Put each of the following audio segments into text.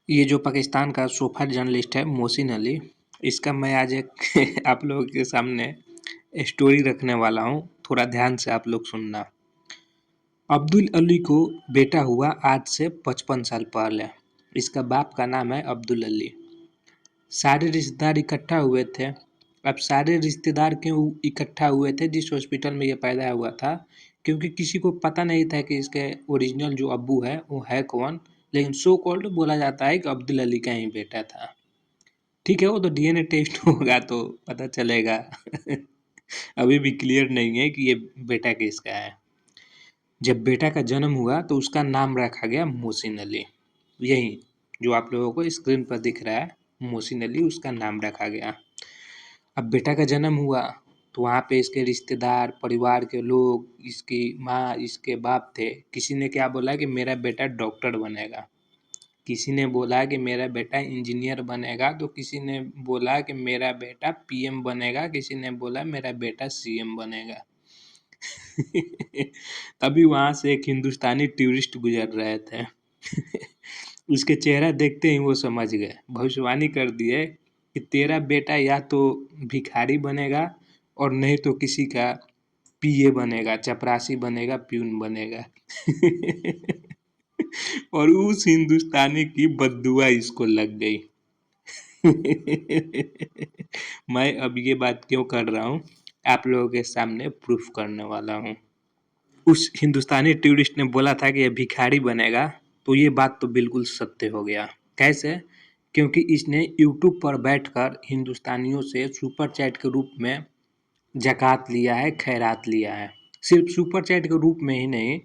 ये जो पाकिस्तान का सोफा जर्नलिस्ट है मोहसिन अली, इसका मैं आज एक आप लोगों के सामने स्टोरी रखने वाला हूँ। थोड़ा ध्यान से आप लोग सुनना। अब्दुल अली को बेटा हुआ आज से 55 साल पहले। इसका बाप का नाम है अब्दुल अली। सारे रिश्तेदार इकट्ठा हुए थे। अब सारे रिश्तेदार क्यों इकट्ठा हुए थे जिस हॉस्पिटल में ये पैदा हुआ था? क्योंकि किसी को पता नहीं था कि इसके ओरिजिनल जो अब्बू है वो है कौन, लेकिन सो कॉल्ड बोला जाता है कि अब्दुल अली का ही बेटा था। ठीक है, वो तो डीएनए टेस्ट होगा तो पता चलेगा। अभी भी क्लियर नहीं है कि ये बेटा किसका है। जब बेटा का जन्म हुआ तो उसका नाम रखा गया मोहसिन अली। यही जो आप लोगों को स्क्रीन पर दिख रहा है, मोहसिन अली उसका नाम रखा गया। अब बेटा का जन्म हुआ तो वहाँ पे इसके रिश्तेदार, परिवार के लोग, इसकी माँ, इसके बाप थे। किसी ने क्या बोला कि मेरा बेटा डॉक्टर बनेगा, किसी ने बोला कि मेरा बेटा इंजीनियर बनेगा, तो किसी ने बोला कि मेरा बेटा पीएम बनेगा, किसी ने बोला मेरा बेटा सीएम बनेगा। तभी वहाँ से एक हिंदुस्तानी टूरिस्ट गुजर रहे थे। उसके चेहरा देखते ही वो समझ गए, भविष्यवाणी कर दिए कि तेरा बेटा या तो भिखारी बनेगा और नहीं तो किसी का पीए बनेगा, चपरासी बनेगा, प्यून बनेगा। और उस हिंदुस्तानी की बद्दुआ इसको लग गई। मैं अब ये बात क्यों कर रहा हूँ, आप लोगों के सामने प्रूफ करने वाला हूँ। उस हिंदुस्तानी टूरिस्ट ने बोला था कि ये भिखारी बनेगा, तो ये बात तो बिल्कुल सत्य हो गया। कैसे? क्योंकि इसने यूट्यूब पर बैठकर हिंदुस्तानियों से सुपर चैट के रूप में ज़कात लिया है, खैरात लिया है। सिर्फ सुपर चैट के रूप में ही नहीं,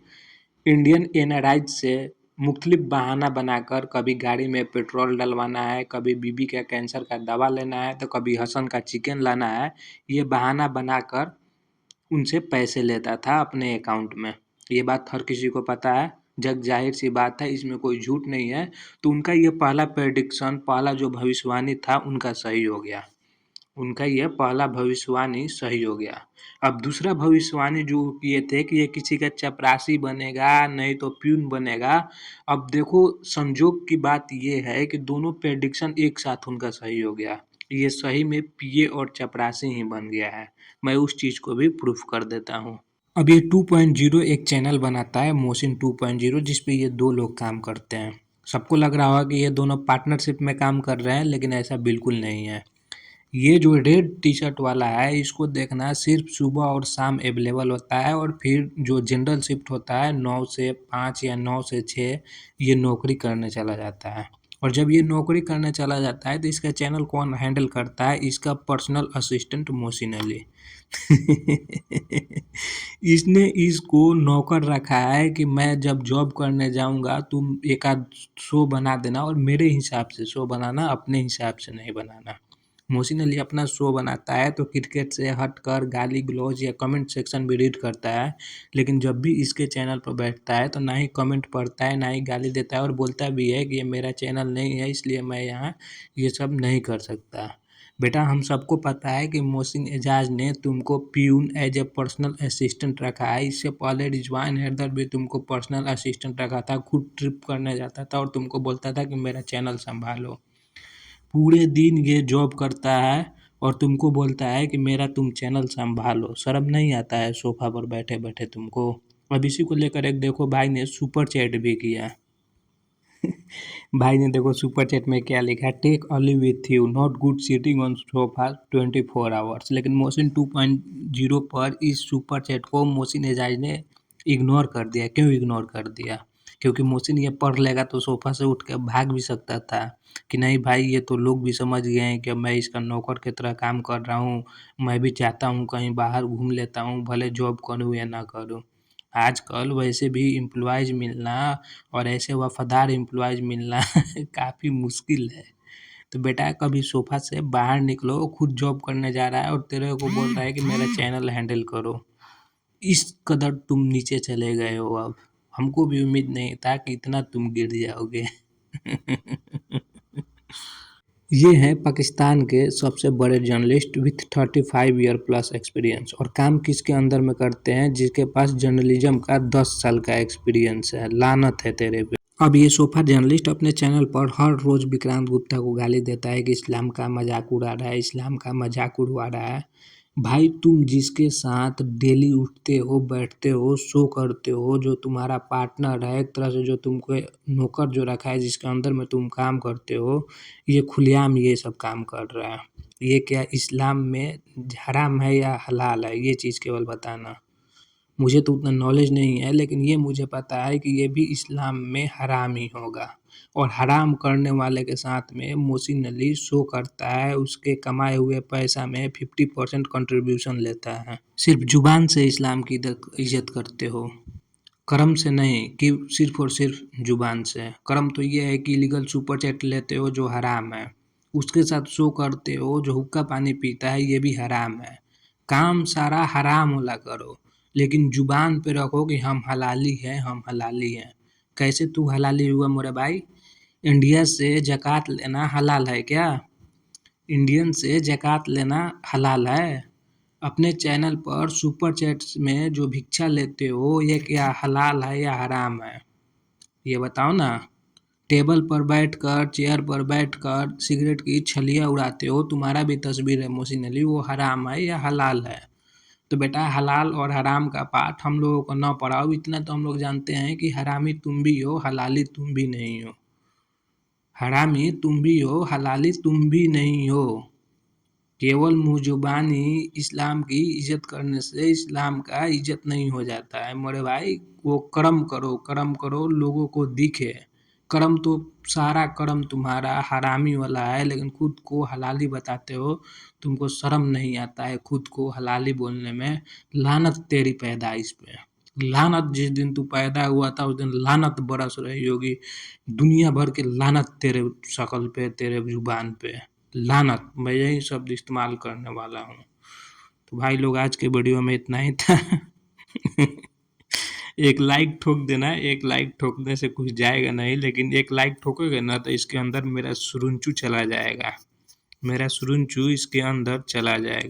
इंडियन एनआरआई से मुख्तलिफ बहाना बनाकर, कभी गाड़ी में पेट्रोल डलवाना है, कभी बीबी का कैंसर का दवा लेना है, तो कभी हसन का चिकन लाना है, ये बहाना बनाकर उनसे पैसे लेता था अपने अकाउंट में। ये बात हर किसी को पता है, जग जाहिर सी बात है, इसमें कोई झूठ नहीं है। तो उनका ये पहला प्रेडिक्शन, पहला जो भविष्यवाणी था उनका सही हो गया। उनका यह पहला भविष्यवाणी सही हो गया। अब दूसरा भविष्यवाणी जो किए थे कि ये किसी का चपरासी बनेगा, नहीं तो प्यून बनेगा। अब देखो, संजोग की बात ये है कि दोनों प्रेडिक्शन एक साथ उनका सही हो गया। ये सही में पीए और चपरासी ही बन गया है। मैं उस चीज़ को भी प्रूफ कर देता हूँ। अब ये 2.0 एक चैनल बनाता है, मोहसिन 2.0, जिस पे ये दो लोग काम करते हैं। सबको लग रहा होगा कि ये दोनों पार्टनरशिप में काम कर रहे हैं, लेकिन ऐसा बिल्कुल नहीं है। ये जो रेड टी शर्ट वाला है, इसको देखना, सिर्फ सुबह और शाम अवेलेबल होता है, और फिर जो जनरल शिफ्ट होता है 9 से 5 या 9 से 6, ये नौकरी करने चला जाता है। और जब ये नौकरी करने चला जाता है तो इसका चैनल कौन हैंडल करता है? इसका पर्सनल असिस्टेंट मोहसिन अली। इसने इसको नौकर रखा है कि मैं जब जॉब करने जाऊंगा तुम एक आध शो बना देना, और मेरे हिसाब से शो बनाना, अपने हिसाब से नहीं बनाना। मोहसिन अली अपना शो बनाता है तो क्रिकेट से हटकर गाली गलौज या कमेंट सेक्शन भी रीड करता है, लेकिन जब भी इसके चैनल पर बैठता है तो ना ही कमेंट पढ़ता है, ना ही गाली देता है, और बोलता भी है कि ये मेरा चैनल नहीं है, इसलिए मैं यहाँ ये सब नहीं कर सकता। बेटा, हम सबको पता है कि मोहसिन एजाज ने तुमको peon as a personal assistant रखा है। इससे पहले रिजवान हैदर भी तुमको पर्सनल असिस्टेंट रखा था, खुद ट्रिप करने जाता था और तुमको बोलता था कि मेरा चैनल संभालो। पूरे दिन ये जॉब करता है और तुमको बोलता है कि मेरा तुम चैनल संभालो। शर्म नहीं आता है सोफा पर बैठे बैठे तुमको? अब इसी को लेकर एक देखो, भाई ने सुपर चैट भी किया। भाई ने देखो सुपर चैट में क्या लिखा है, take early with you, not good sitting on sofa 24 hours. लेकिन मोहसिन 2.0 पर इस सुपर चैट को मोहसिन एजाज ने इग्नोर कर दिया। क्यों इग्नोर कर दिया? क्योंकि मोहसिन ये पढ़ लेगा तो सोफा से उठ के भाग भी सकता था कि नहीं भाई, ये तो लोग भी समझ गए हैं कि मैं इसका नौकर की तरह काम कर रहा हूँ, मैं भी चाहता हूँ कहीं बाहर घूम लेता हूँ, भले जॉब करूँ या ना करूँ। आजकल वैसे भी एम्प्लॉयज़ मिलना और ऐसे वफ़ादार एम्प्लॉयज़ मिलना काफ़ी मुश्किल है। तो बेटा, कभी सोफ़ा से बाहर निकलो, खुद जॉब करने जा रहा है और तेरे को बोल रहा है कि मेरा चैनल हैंडल करो। इस कदर तुम नीचे चले गए हो अब। हमको भी उम्मीद नहीं था कि इतना तुम गिर जाओगे। ये हैं पाकिस्तान के सबसे बड़े journalist with 35 year plus experience. और काम किसके अंदर में करते हैं? जिसके पास जर्नलिज्म का 10 साल का एक्सपीरियंस है। लानत है तेरे पे। अब ये सोफा जर्नलिस्ट अपने चैनल पर हर रोज विक्रांत गुप्ता को गाली देता है कि इस्लाम का मजाक उड़ा रहा है, इस्लाम का मजाक उड़वा रहा है। भाई तुम जिसके साथ डेली उठते हो, बैठते हो, शो करते हो, जो तुम्हारा पार्टनर है, एक तरह से जो तुमको नौकर जो रखा है, जिसके अंदर में तुम काम करते हो, ये खुलेआम ये सब काम कर रहा है। ये क्या इस्लाम में हराम है या हलाल है, ये चीज़ केवल बताना। मुझे तो उतना नॉलेज नहीं है, लेकिन ये मुझे पता है कि ये भी इस्लाम में हराम ही होगा। और हराम करने वाले के साथ में मोहसिन अली शो करता है, उसके कमाए हुए पैसा में 50% कंट्रीब्यूशन लेता है। सिर्फ जुबान से इस्लाम की इज्जत करते हो, कर्म से नहीं कि सिर्फ और सिर्फ जुबान से। कर्म तो ये है कि इलीगल सुपर चैट लेते हो जो हराम है, उसके साथ शो करते हो, जो हुक्का पानी पीता है ये भी हराम है। काम सारा हराम वाला करो, लेकिन जुबान पे रखो कि हम हलाली हैं, हम हलाली हैं। कैसे तू हलाली हुआ मोरे भाई? इंडिया से ज़कात लेना हलाल है क्या? इंडियन से ज़कात लेना हलाल है? अपने चैनल पर सुपर चैट्स में जो भिक्षा लेते हो, ये क्या हलाल है या हराम है? ये बताओ ना। टेबल पर बैठकर, चेयर पर बैठकर सिगरेट की छलिया उड़ाते हो, तुम्हारा भी तस्वीर है मोहसिन अली, वो हराम है या हलाल है? तो बेटा हलाल और हराम का पाठ हम लोगों को ना पढ़ाओ, इतना तो हम लोग जानते हैं कि हरामी तुम भी हो, हलाली तुम भी नहीं हो। हरामी तुम भी हो, हलाली तुम भी नहीं हो। केवल मुँहज़ुबानी इस्लाम की इज़्ज़त करने से इस्लाम का इज़्ज़त नहीं हो जाता है मोरे भाई। वो कर्म करो लोगों को दिखे। कर्म तो सारा कर्म तुम्हारा हरामी वाला है, लेकिन खुद को हलाली बताते हो। तुमको शर्म नहीं आता है खुद को हलाली बोलने में। लानत तेरी पैदाइश पे। लानत, जिस दिन तू पैदा हुआ था उस दिन लानत बरस रही होगी। दुनिया भर के लानत तेरे शक्ल पे, तेरे जुबान पे। लानत, मैं यही शब्द इस्तेमाल करने वाला हूँ। तो भाई लोग आज के वीडियो में इतना ही था। एक लाइक ठोक देना, एक लाइक ठोकने से कुछ जाएगा नहीं, लेकिन एक लाइक ठोकोगे ना तो इसके अंदर मेरा सुरुंचू चला जाएगा, मेरा सुरुंचू इसके अंदर चला जाएगा।